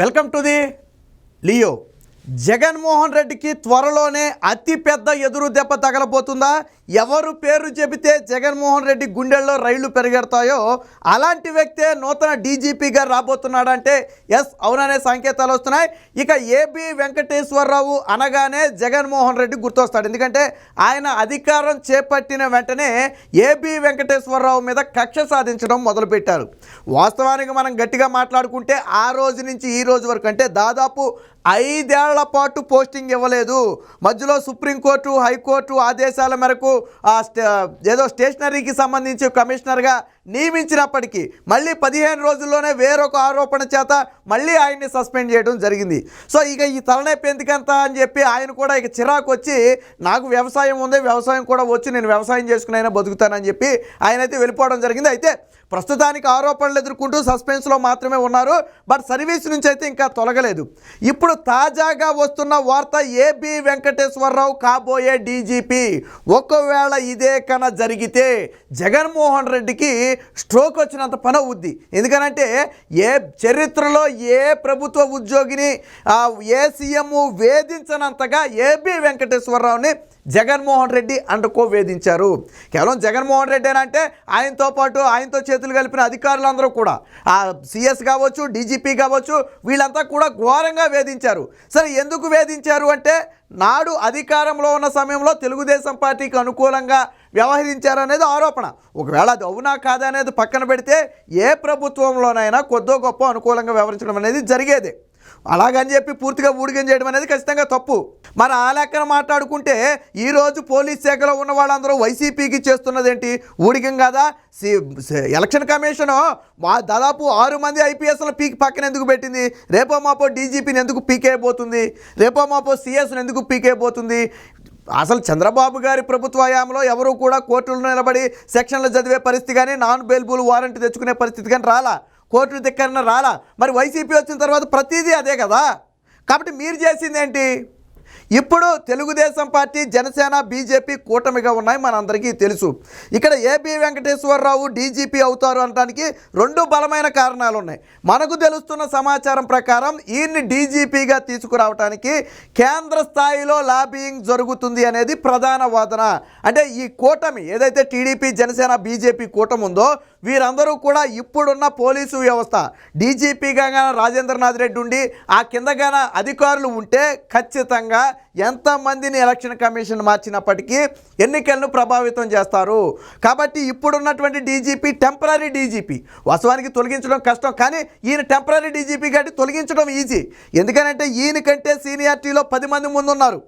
Welcome to the Leo. Jaganmohan రెడ్డికి త్వరలోనే అతి పెద్ద ఎదురు దెబ్బ తగలబోతుందా? ఎవరు పేరు చెబితే జగన్మోహన్ రెడ్డి గుండెల్లో రైళ్లు పెరిగెడతాయో అలాంటి వ్యక్తే నూతన డీజీపీగా రాబోతున్నాడంటే ఎస్ అవుననే సంకేతాలు వస్తున్నాయి. ఇక ఏబి వెంకటేశ్వరరావు అనగానే జగన్మోహన్ రెడ్డి గుర్తొస్తాడు. ఎందుకంటే ఆయన అధికారం చేపట్టిన వెంటనే ఏబి వెంకటేశ్వరరావు మీద కక్ష సాధించడం మొదలుపెట్టారు. వాస్తవానికి మనం గట్టిగా మాట్లాడుకుంటే ఆ రోజు నుంచి ఈ రోజు వరకు అంటే దాదాపు 5 ఏళ్ల పాటు పోస్టింగ్ ఇవ్వలేదు. మధ్యలో సుప్రీంకోర్టు హైకోర్టు ఆదేశాల మేరకు ఏదో స్టేషనరీకి సంబంధించి కమిషనర్గా నియమించినప్పటికీ మళ్ళీ 15 రోజుల్లోనే వేరొక ఆరోపణ చేత మళ్ళీ ఆయన్ని సస్పెండ్ చేయడం జరిగింది. సో ఇక ఈ తలనొప్పి ఎందుకంత అని చెప్పి ఆయన కూడా ఇక చిరాకు వచ్చి నాకు వ్యవసాయం ఉంది, వ్యవసాయం కూడా వచ్చి నేను వ్యవసాయం చేసుకుని అయినా బతుకుతానని చెప్పి ఆయనైతే వెళ్ళిపోవడం జరిగింది. అయితే ప్రస్తుతానికి ఆరోపణలు ఎదుర్కొంటూ సస్పెన్స్లో మాత్రమే ఉన్నారు. బట్ సర్వీస్ నుంచి అయితే ఇంకా తొలగలేదు. ఇప్పుడు తాజాగా వస్తున్న వార్త ఏబి వెంకటేశ్వరరావు కాబోయే డీజీపీ. ఒకవేళ ఇదే కన జరిగితే జగన్మోహన్ రెడ్డికి స్ట్రోక్ వచ్చినంత పని అవుద్ది. ఎందుకనంటే ఏ చరిత్రలో ఏ ప్రభుత్వ ఉద్యోగిని ఏ సీఎం వేధించనంతగా ఏబి వెంకటేశ్వరరావుని జగన్మోహన్ రెడ్డి అండుకో వేధించారు. కేవలం జగన్మోహన్ రెడ్డి అంటే ఆయనతో పాటు ఆయనతో చేతులు కలిపిన అధికారులందరూ కూడా సిఎస్ కావచ్చు, డీజీపీ కావచ్చు, వీళ్ళంతా కూడా ఘోరంగా వేధించారు. సరే ఎందుకు వేధించారు అంటే నాడు అధికారంలో ఉన్న సమయంలో తెలుగుదేశం పార్టీకి అనుకూలంగా వ్యవహరించారనేది ఆరోపణ. ఒకవేళ అది అవునా కాదా అనేది పక్కన పెడితే ఏ ప్రభుత్వంలోనైనా కొద్దో గొప్ప అనుకూలంగా వ్యవహరించడం అనేది జరిగేదే. అలాగని చెప్పి పూర్తిగా ఊడిగం చేయడం అనేది ఖచ్చితంగా తప్పు. మరి ఆ లెక్కన మాట్లాడుకుంటే ఈరోజు పోలీస్ శాఖలో ఉన్న వాళ్ళందరూ వైసీపీకి చేస్తున్నది ఏంటి? ఊడిగం కాదా? ఎలక్షన్ కమిషన్ దాదాపు 6 మంది ఐపీఎస్ల పీకి పక్కన ఎందుకు పెట్టింది? రేపో మాపో డీజీపీని ఎందుకు పీకేయబోతుంది? రేపో మాపో సిఎస్ని ఎందుకు పీకేయబోతుంది? అసలు చంద్రబాబు గారి ప్రభుత్వ హయాంలో ఎవరు కూడా కోర్టులో నిలబడి సెక్షన్లు చదివే పరిస్థితి కానీ నాన్ బెయిలబుల్ వారెంట్ తెచ్చుకునే పరిస్థితి కానీ రాలా, కోర్టుల దగ్గర రాలా. మరి వైసీపీ వచ్చిన తర్వాత ప్రతిదీ అదే కదా. కాబట్టి మీరు చేసింది ఏంటి? ఇప్పుడు తెలుగుదేశం పార్టీ, జనసేన, బీజేపీ కూటమిగా ఉన్నాయి, మనందరికీ తెలుసు. ఇక్కడ ఏబి వెంకటేశ్వరరావు డీజీపీ అవుతారు అనడానికి 2 బలమైన కారణాలు ఉన్నాయి. మనకు తెలుస్తున్న సమాచారం ప్రకారం ఈయన్ని డీజీపీగా తీసుకురావడానికి కేంద్ర స్థాయిలో లాబియింగ్ జరుగుతుంది అనేది ప్రధాన వాదన. అంటే ఈ కూటమి ఏదైతే టీడీపీ, జనసేన, బీజేపీ కూటమి ఉందో వీరందరూ కూడా ఇప్పుడున్న పోలీసు వ్యవస్థ డీజీపీగా రాజేంద్రనాథ్ రెడ్డి ఉండి ఆ కిందగాన అధికారులు ఉంటే ఖచ్చితంగా ఎంతమందిని ఎలక్షన్ కమిషన్ మార్చినప్పటికీ ఎన్నికలను ప్రభావితం చేస్తారు. కాబట్టి ఇప్పుడున్నటువంటి డీజీపీ టెంపరీ డీజీపీ. వాస్తవానికి తొలగించడం కష్టం, కానీ ఈయన టెంపరీ డీజీపీ కాబట్టి తొలగించడం ఈజీ. ఎందుకనంటే ఈయనకంటే సీనియారిటీలో 10 మంది ముందున్నారు.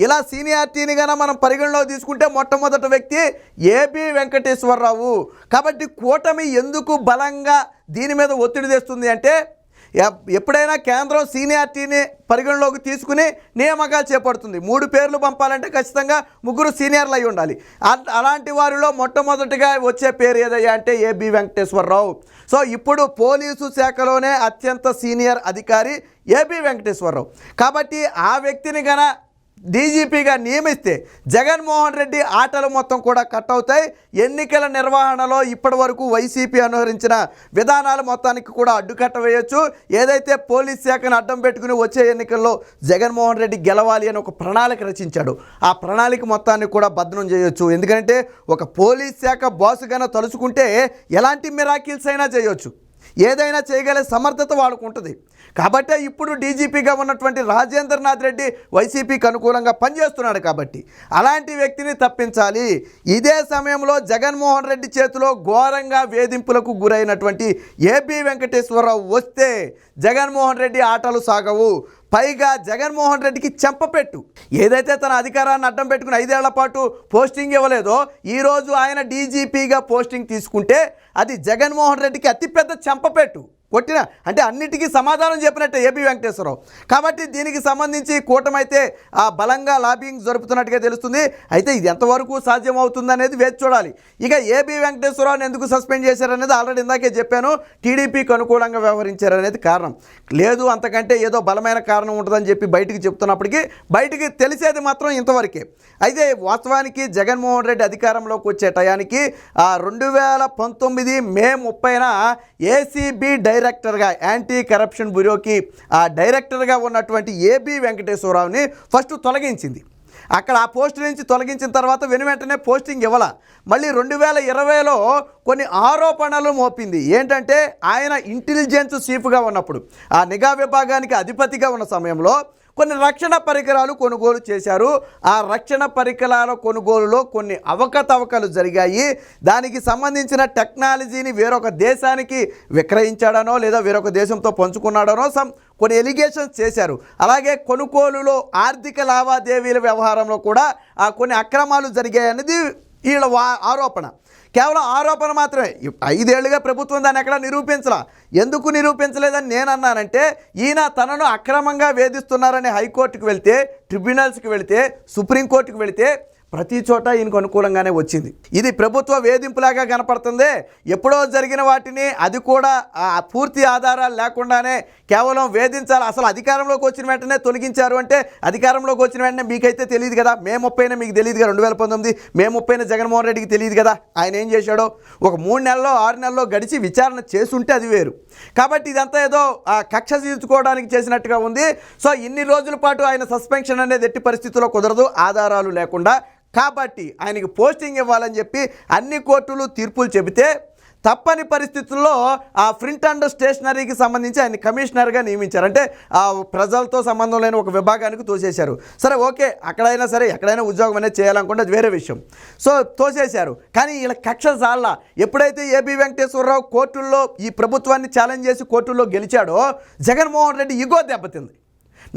ఇలా సీనియారిటీని కన్నా మనం పరిగణలో తీసుకుంటే మొట్టమొదటి వ్యక్తి ఏబి వెంకటేశ్వరరావు. కాబట్టి కూటమి ఎందుకు బలంగా దీని మీద ఒత్తిడి తెస్తుంది అంటే ఎప్పుడైనా కేంద్రం సీనియారిటీని పరిగణలోకి తీసుకుని నియామకాలు చేపడుతుంది. 3 పేర్లు పంపాలంటే ఖచ్చితంగా 3 సీనియర్లు అయి ఉండాలి. అలాంటి వారిలో మొట్టమొదటిగా వచ్చే పేరు ఏదయ్యా అంటే ఏబి వెంకటేశ్వరరావు. సో ఇప్పుడు పోలీసు శాఖలోనే అత్యంత సీనియర్ అధికారి ఏబి వెంకటేశ్వరరావు. కాబట్టి ఆ వ్యక్తిని గన డీజీపీగా నియమిస్తే జగన్మోహన్ రెడ్డి ఆటలు మొత్తం కూడా కట్ అవుతాయి. ఎన్నికల నిర్వహణలో ఇప్పటి వరకు వైసీపీ అనుసరించిన విధానాలు మొత్తానికి కూడా అడ్డుకట్ట వేయొచ్చు. ఏదైతే పోలీస్ శాఖను అడ్డం పెట్టుకుని వచ్చే ఎన్నికల్లో జగన్మోహన్ రెడ్డి గెలవాలి అని ఒక ప్రణాళిక రచించాడు. ఆ ప్రణాళిక మొత్తాన్ని కూడా భద్రం చేయొచ్చు. ఎందుకంటే ఒక పోలీస్ శాఖ బాసుగానే తలుచుకుంటే ఎలాంటి మిరాకిల్స్ అయినా చేయొచ్చు, ఏదైనా చేయగల సమర్థత వాళ్ళకు ఉంటుంది. కాబట్టే ఇప్పుడు డీజీపీగా ఉన్నటువంటి రాజేంద్రనాథ్ రెడ్డి వైసీపీకి అనుకూలంగా పనిచేస్తున్నాడు. కాబట్టి అలాంటి వ్యక్తిని తప్పించాలి. ఇదే సమయంలో జగన్మోహన్ రెడ్డి చేతిలో ఘోరంగా వేధింపులకు గురైనటువంటి ఏబి వెంకటేశ్వరరావు వస్తే జగన్మోహన్ రెడ్డి ఆటలు సాగవు. పైగా జగన్మోహన్ రెడ్డికి చెంపపెట్టు. ఏదైతే తన అధికారాన్ని అడ్డం పెట్టుకుని 5 ఏళ్ల పాటు పోస్టింగ్ ఇవ్వలేదో ఈరోజు ఆయన డీజీపీగా పోస్టింగ్ తీసుకుంటే అది జగన్మోహన్ రెడ్డికి అతిపెద్ద చెంపపెట్టు కొట్టిన అంటే అన్నిటికీ సమాధానం చెప్పినట్టే ఏబి వెంకటేశ్వరరావు. కాబట్టి దీనికి సంబంధించి కూటమైతే బలంగా లాబింగ్ జరుపుతున్నట్టుగా తెలుస్తుంది. అయితే ఇది ఎంతవరకు సాధ్యం అవుతుంది అనేది వేచి చూడాలి. ఇక ఏబి వెంకటేశ్వరరావుని ఎందుకు సస్పెండ్ చేశారనేది ఆల్రెడీ ఇందాకే చెప్పాను. టీడీపీకి అనుకూలంగా వ్యవహరించారనేది కారణం లేదు, అంతకంటే ఏదో బలమైన కారణం ఉంటుందని చెప్పి బయటికి చెప్తున్నప్పటికీ బయటికి తెలిసేది మాత్రం ఇంతవరకే. అయితే వాస్తవానికి జగన్మోహన్ రెడ్డి అధికారంలోకి వచ్చే టయానికి 2019 మే 30న ఏసీబీ డైరెక్టర్ డైరెక్టర్గా యాంటీ కరప్షన్ బ్యూరోకి డైరెక్టర్గా ఉన్నటువంటి ఏబి వెంకటేశ్వరరావుని ఫస్ట్ తొలగించింది. అక్కడ ఆ పోస్ట్ నుంచి తొలగించిన తర్వాత వెంటనే పోస్టింగ్ ఇవ్వాల. మళ్ళీ 2020లో కొన్ని ఆరోపణలు మోపింది. ఏంటంటే ఆయన ఇంటెలిజెన్స్ చీఫ్గా ఉన్నప్పుడు, ఆ నిఘా విభాగానికి అధిపతిగా ఉన్న సమయంలో కొన్ని రక్షణ పరికరాలు కొనుగోలు చేశారు. ఆ రక్షణ పరికరాల కొనుగోలులో కొన్ని అవకతవకలు జరిగాయి. దానికి సంబంధించిన టెక్నాలజీని వేరొక దేశానికి విక్రయించాడనో లేదా వేరొక దేశంతో పంచుకున్నాడనో కొన్ని ఎలిగేషన్స్ చేశారు. అలాగే కొనుగోలులో ఆర్థిక లావాదేవీల వ్యవహారంలో కూడా కొన్ని అక్రమాలు జరిగాయనేది వీళ్ళ ఆరోపణ. కేవలం ఆరోపణ మాత్రమే. 5 ఏళ్లుగా ప్రభుత్వం దాన్ని ఎక్కడ నిరూపించలా. ఎందుకు నిరూపించలేదని నేను అన్నానంటే, ఈయన తనను అక్రమంగా వేధిస్తున్నారని హైకోర్టుకు వెళ్తే, ట్రిబ్యునల్స్కి వెళితే, సుప్రీంకోర్టుకు వెళితే ప్రతి చోట ఈయనకు అనుకూలంగానే వచ్చింది. ఇది ప్రభుత్వ వేధింపులాగా కనపడుతుంది. ఎప్పుడో జరిగిన వాటిని, అది కూడా పూర్తి ఆధారాలు లేకుండానే కేవలం వేధించాలి. అసలు అధికారంలోకి వచ్చిన వెంటనే తొలగించారు అంటే, అధికారంలోకి వచ్చిన వెంటనే మీకైతే తెలియదు కదా, మే 30న మీకు తెలియదు కదా, 2019 మే 30న జగన్మోహన్ రెడ్డికి తెలియదు కదా ఆయన ఏం చేశాడో. ఒక 3 నెలల్లో 6 నెలల్లో గడిచి విచారణ చేసుంటే అది వేరు. కాబట్టి ఇదంతా ఏదో కక్ష తీర్చుకోవడానికి చేసినట్టుగా ఉంది. సో ఇన్ని రోజుల పాటు ఆయన సస్పెన్షన్ అనేది ఎట్టి పరిస్థితుల్లో కుదరదు ఆధారాలు లేకుండా. కాబట్టి ఆయనకి పోస్టింగ్ ఇవ్వాలని చెప్పి అన్ని కోర్టులు తీర్పులు చెబితే, తప్పని పరిస్థితుల్లో ఆ ప్రింట్ అండ్ స్టేషనరీకి సంబంధించి ఆయన కమిషనర్గా నియమించారు. అంటే ప్రజలతో సంబంధం లేని ఒక విభాగానికి తోసేశారు. సరే, ఓకే, అక్కడైనా సరే ఎక్కడైనా ఉద్యోగం అనేది చేయాలనుకుంటే అది వేరే విషయం. సో తోసేశారు. కానీ వీళ్ళ కక్ష చాలా. ఎప్పుడైతే ఏబి వెంకటేశ్వరరావు కోర్టుల్లో ఈ ప్రభుత్వాన్ని ఛాలెంజ్ చేసి కోర్టుల్లో గెలిచాడో, జగన్మోహన్ రెడ్డి ఇగో దెబ్బతింది.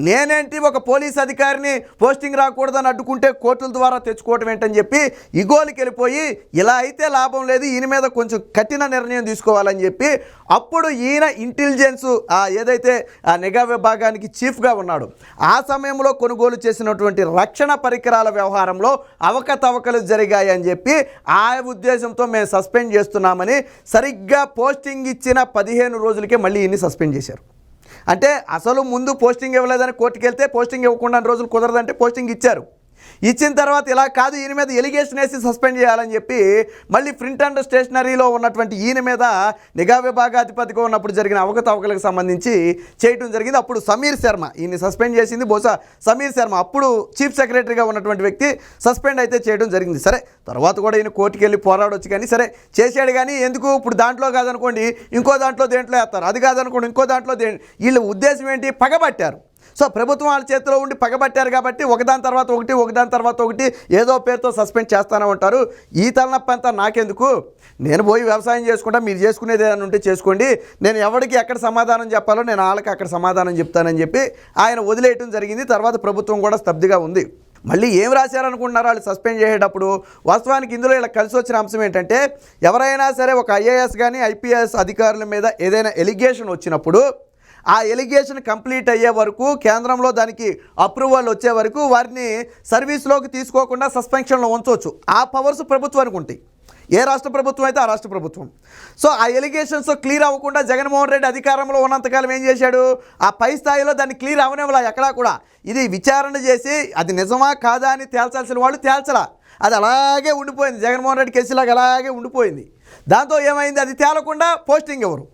నేనేంటి ఒక పోలీస్ అధికారిని పోస్టింగ్ రాకూడదని అడ్డుకుంటే కోర్టుల ద్వారా తెచ్చుకోవటం ఏంటని చెప్పి ఇగోలికి వెళ్ళిపోయి, ఇలా అయితే లాభం లేదు, ఈయన మీద కొంచెం కఠిన నిర్ణయం తీసుకోవాలని చెప్పి అప్పుడు ఈయన ఇంటెలిజెన్స్ ఏదైతే నిఘా విభాగానికి చీఫ్గా ఉన్నాడు, ఆ సమయంలో కొనుగోలు చేసినటువంటి రక్షణ పరికరాల వ్యవహారంలో అవకతవకలు జరిగాయని చెప్పి ఆ ఉద్దేశంతో మేము సస్పెండ్ చేస్తున్నామని సరిగ్గా పోస్టింగ్ ఇచ్చిన 15 రోజులకే మళ్ళీ ఈయన్ని సస్పెండ్ చేశారు. అంటే అసలు ముందు పోస్టింగ్ ఇవ్వలేదని కోర్టుకు వెళ్తే పోస్టింగ్ ఇవ్వకుండా రోజులు కుదరదంటే పోస్టింగ్ ఇచ్చారు. ఇచ్చిన తర్వాత ఇలా కాదు, ఈయన మీద ఎలిగేషన్ వేసి సస్పెండ్ చేయాలని చెప్పి మళ్ళీ ప్రింట్ అండ్ స్టేషనరీలో ఉన్నటువంటి ఈయన మీద నిఘా విభాగాధిపతిగా ఉన్నప్పుడు జరిగిన అవకతవకలకు సంబంధించి చేయటం జరిగింది. అప్పుడు సమీర్ శర్మ ఈయన్ని సస్పెండ్ చేసింది. బహుశా సమీర్ శర్మ అప్పుడు చీఫ్ సెక్రటరీగా ఉన్నటువంటి వ్యక్తి సస్పెండ్ అయితే చేయడం జరిగింది. సరే, తర్వాత కూడా ఈయన కోర్టుకు వెళ్ళి పోరాడొచ్చు, కానీ సరే చేశాడు. కానీ ఎందుకు ఇప్పుడు దాంట్లో కాదనుకోండి ఇంకో దాంట్లో దేంట్లో వేస్తారు, అది కాదనుకోండి ఇంకో దాంట్లో వీళ్ళ ఉద్దేశం ఏంటి, పగబట్టారు. సో ప్రభుత్వం వాళ్ళ చేతిలో ఉండి పగబట్టారు కాబట్టి ఒకదాని తర్వాత ఒకటి ఏదో పేరుతో సస్పెండ్ చేస్తూనే ఉంటారు. ఈ తలనొప్పి అంతా నాకెందుకు, నేను పోయి వ్యవసాయం చేసుకుంటా, మీరు చేసుకునేది ఏదైనా ఉంటే చేసుకోండి, నేను ఎవరికి ఎక్కడ సమాధానం చెప్పాలో నేను వాళ్ళకి అక్కడ సమాధానం చెప్తానని చెప్పి ఆయన వదిలేయటం జరిగింది. తర్వాత ప్రభుత్వం కూడా స్తబ్దుగా ఉంది. మళ్ళీ ఏం రాశారనుకుంటున్నారు వాళ్ళు సస్పెండ్ చేసేటప్పుడు? వాస్తవానికి ఇందులో ఇలా కలిసి వచ్చిన అంశం ఏంటంటే, ఎవరైనా సరే ఒక ఐఏఎస్ కానీ ఐపీఎస్ అధికారుల మీద ఏదైనా ఎలిగేషన్ వచ్చినప్పుడు ఆ ఎలిగేషన్ కంప్లీట్ అయ్యే వరకు, కేంద్రంలో దానికి అప్రూవల్ వచ్చే వరకు వారిని సర్వీస్లోకి తీసుకోకుండా సస్పెన్షన్లో ఉంచవచ్చు. ఆ పవర్స్ ప్రభుత్వానికి ఉంటాయి. ఏ రాష్ట్ర ప్రభుత్వం అయితే ఆ రాష్ట్ర ప్రభుత్వం. సో ఆ ఎలిగేషన్స్ క్లియర్ అవ్వకుండా జగన్మోహన్ రెడ్డి అధికారంలో ఉన్నంతకాలం ఏం చేశాడు, ఆ పై స్థాయిలో దాన్ని క్లియర్ అవనివ్వలా ఎక్కడా కూడా. ఇది విచారణ చేసి అది నిజమా కాదా అని తేల్చాల్సిన వాళ్ళు తేల్చలా. అది అలాగే ఉండిపోయింది, జగన్మోహన్ రెడ్డి కేసులాగా అలాగే ఉండిపోయింది. దాంతో ఏమైంది, అది తేలకుండా పోస్టింగ్ ఎవరు,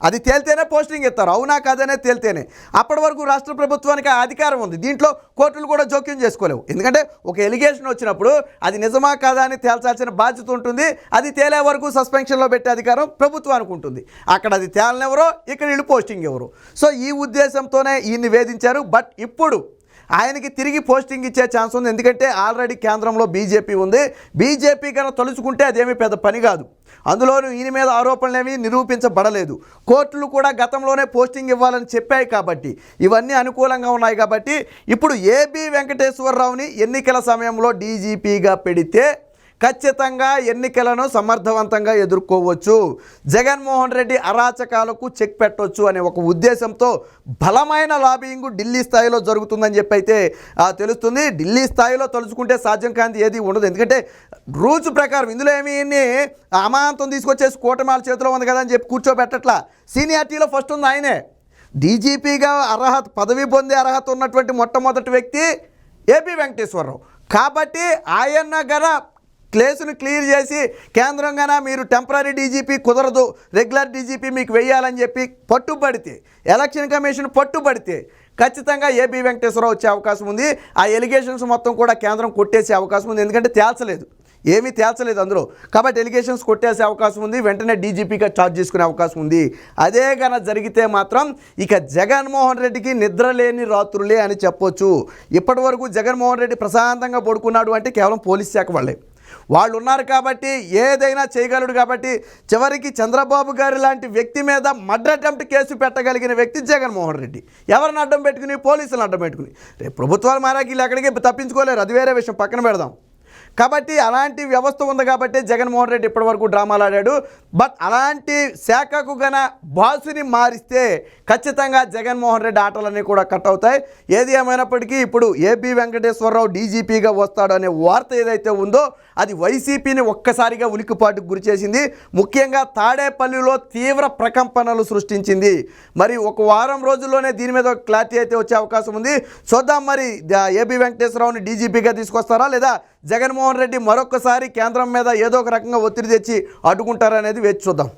అది తేలితేనే పోస్టింగ్ ఇస్తారు, అవునా కాదనే తేలితేనే. అప్పటి వరకు రాష్ట్ర ప్రభుత్వానికి ఆ అధికారం ఉంది. దీంట్లో కోర్టులు కూడా జోక్యం చేసుకోలేవు. ఎందుకంటే ఒక ఎలిగేషన్ వచ్చినప్పుడు అది నిజమా కాదా అని తేల్చాల్సిన బాధ్యత ఉంటుంది. అది తేలే వరకు సస్పెన్షన్లో పెట్టే అధికారం ప్రభుత్వానికి ఉంటుంది. అక్కడ అది తేలనెవరో, ఇక్కడ వీళ్ళు పోస్టింగ్ ఎవరు. సో ఈ ఉద్దేశంతోనే ఈయన్ని వేధించారు. బట్ ఇప్పుడు ఆయనకి తిరిగి పోస్టింగ్ ఇచ్చే ఛాన్స్ ఉంది. ఎందుకంటే ఆల్రెడీ కేంద్రంలో బీజేపీ ఉంది. బీజేపీ కన్నా తలుచుకుంటే అదేమీ పెద్ద పని కాదు. అందులోనూ ఈయన మీద ఆరోపణలు ఏమీ నిరూపించబడలేదు. కోర్టులు కూడా గతంలోనే పోస్టింగ్ ఇవ్వాలని చెప్పాయి కాబట్టి ఇవన్నీ అనుకూలంగా ఉన్నాయి. కాబట్టి ఇప్పుడు ఏబి వెంకటేశ్వరరావుని ఎన్నికల సమయంలో డీజీపీగా పెడితే ఖచ్చితంగా ఎన్నికలను సమర్థవంతంగా ఎదుర్కోవచ్చు, జగన్మోహన్ రెడ్డి అరాచకాలకు చెక్ పెట్టవచ్చు అనే ఒక ఉద్దేశంతో బలమైన లాబింగ్ ఢిల్లీ స్థాయిలో జరుగుతుందని చెప్పి అయితే తెలుస్తుంది. ఢిల్లీ స్థాయిలో తలుచుకుంటే సాధ్యం కాంతి ఏది ఉండదు. ఎందుకంటే రూల్స్ ప్రకారం ఇందులో ఏమీ అమాంతం తీసుకొచ్చేసి కూటమాల చేతిలో ఉంది కదా అని చెప్పి కూర్చోబెట్టట్లా. సీనియారిటీలో ఫస్ట్ ఉంది ఆయనే. డీజీపీగా పదవి పొందే అర్హత ఉన్నటువంటి మొట్టమొదటి వ్యక్తి ఏబి వెంకటేశ్వరరావు. కాబట్టి ఆయన గన కేసును క్లియర్ చేసి కేంద్రంగానే మీరు టెంపరీ డీజీపీ కుదరదు, రెగ్యులర్ డీజీపీ మీకు వెయ్యాలని చెప్పి పట్టుబడితే, ఎలక్షన్ కమిషన్ పట్టుబడితే ఖచ్చితంగా ఏబీ వెంకటేశ్వరరావు వచ్చే అవకాశం ఉంది. ఆ ఎలిగేషన్స్ మొత్తం కూడా కేంద్రం కొట్టేసే అవకాశం ఉంది. ఎందుకంటే ఏమీ తేల్చలేదు అందులో, కాబట్టి ఎలిగేషన్స్ కొట్టేసే అవకాశం ఉంది. వెంటనే డీజీపీగా ఛార్జ్ చేసుకునే అవకాశం ఉంది. అదే కనుక జరిగితే మాత్రం ఇక జగన్మోహన్ రెడ్డికి నిద్రలేని రాత్రులే అని చెప్పొచ్చు. ఇప్పటి వరకు జగన్మోహన్ రెడ్డి ప్రశాంతంగా పడుకున్నాడు అంటే కేవలం పోలీస్ శాఖ వాళ్ళే. వాళ్ళు ఉన్నారు కాబట్టి ఏదైనా చేయగలడు. కాబట్టి చివరికి చంద్రబాబు గారి లాంటి వ్యక్తి మీద మర్డర్ అటెంప్ట్ కేసు పెట్టగలిగిన వ్యక్తి జగన్మోహన్ రెడ్డి. ఎవరిని అడ్డం పెట్టుకుని? పోలీసులను అడ్డం పెట్టుకుని. రేపు ప్రభుత్వాలు మారాక వీళ్ళు ఎక్కడికి తప్పించుకోలేరు, అది వేరే విషయం, పక్కన పెడదాం. కాబట్టి అలాంటి వ్యవస్థ ఉంది కాబట్టి జగన్మోహన్ రెడ్డి ఇప్పటివరకు డ్రామాలు ఆడాడు. బట్ అలాంటి శాఖకు గన బాసుని మారిస్తే ఖచ్చితంగా జగన్మోహన్ రెడ్డి ఆటలన్నీ కూడా కట్ అవుతాయి. ఏది ఏమైనప్పటికీ ఇప్పుడు ఏబీ వెంకటేశ్వరరావు డీజీపీగా వస్తాడు అనే వార్త ఏదైతే ఉందో అది వైసీపీని ఒక్కసారిగా ఉలిక్కిపాటుకు గురిచేసింది. ముఖ్యంగా తాడేపల్లిలో తీవ్ర ప్రకంపనలు సృష్టించింది. మరి ఒక వారం రోజుల్లోనే దీని మీద ఒక క్లారిటీ అయితే వచ్చే అవకాశం ఉంది. చూద్దాం మరి ఏబీ వెంకటేశ్వరరావుని డీజీపీగా తీసుకొస్తారా లేదా జగన్మోహన్ రెడ్డి మరొకసారి కేంద్రం మీద ఏదో ఒక రకంగా ఒత్తిడి తెచ్చి అడ్డుకుంటారా అనేది వేచి చూద్దాం.